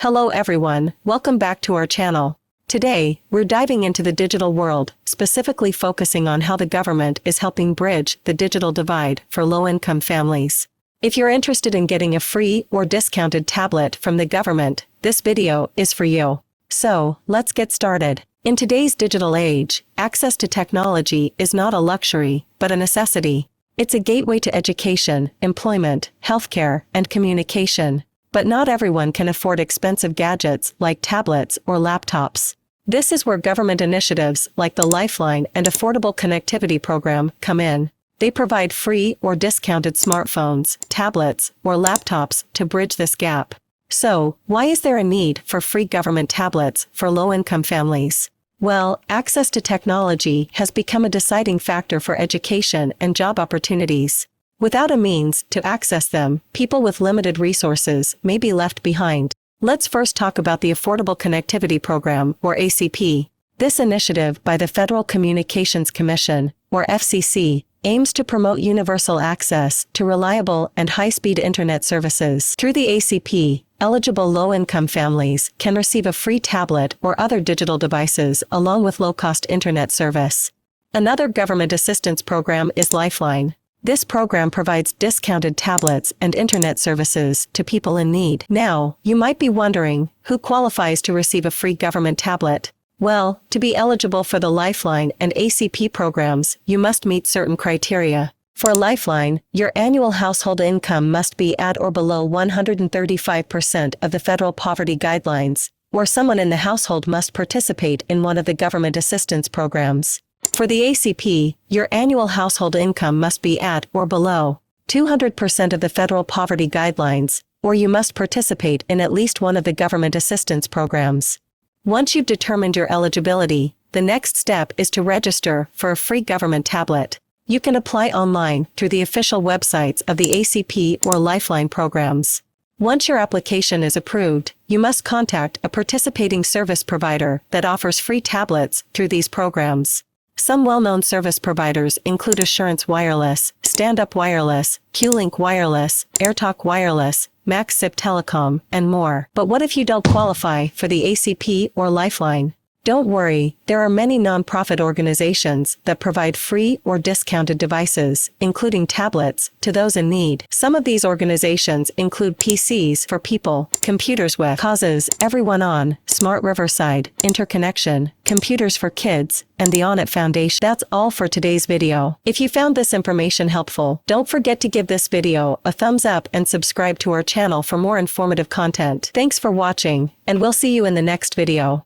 Hello everyone, welcome back to our channel. Today, we're diving into the digital world, specifically focusing on how the government is helping bridge the digital divide for low-income families. If you're interested in getting a free or discounted tablet from the government, this video is for you. So, let's get started. In today's digital age, access to technology is not a luxury, but a necessity. It's a gateway to education, employment, healthcare, and communication. But not everyone can afford expensive gadgets like tablets or laptops. This is where government initiatives like the Lifeline and Affordable Connectivity Program come in. They provide free or discounted smartphones, tablets, or laptops to bridge this gap. So, why is there a need for free government tablets for low-income families? Well, access to technology has become a deciding factor for education and job opportunities. Without a means to access them, people with limited resources may be left behind. Let's first talk about the Affordable Connectivity Program, or ACP. This initiative by the Federal Communications Commission, or FCC, aims to promote universal access to reliable and high-speed internet services. Through the ACP, eligible low-income families can receive a free tablet or other digital devices along with low-cost internet service. Another government assistance program is Lifeline. This program provides discounted tablets and internet services to people in need. Now, you might be wondering, who qualifies to receive a free government tablet? Well, to be eligible for the Lifeline and ACP programs, you must meet certain criteria. For Lifeline, your annual household income must be at or below 135% of the federal poverty guidelines, or someone in the household must participate in one of the government assistance programs. For the ACP, your annual household income must be at or below 200% of the federal poverty guidelines, or you must participate in at least one of the government assistance programs. Once you've determined your eligibility, the next step is to register for a free government tablet. You can apply online through the official websites of the ACP or Lifeline programs. Once your application is approved, you must contact a participating service provider that offers free tablets through these programs. Some well-known service providers include Assurance Wireless, Stand-Up Wireless, Q-Link Wireless, AirTalk Wireless, MaxZip Telecom, and more. But what if you don't qualify for the ACP or Lifeline? Don't worry, there are many nonprofit organizations that provide free or discounted devices, including tablets, to those in need. Some of these organizations include PCs for People, Computers with Causes, Everyone On, Smart Riverside, Interconnection, Computers for Kids, and the On It Foundation. That's all for today's video. If you found this information helpful, don't forget to give this video a thumbs up and subscribe to our channel for more informative content. Thanks for watching, and we'll see you in the next video.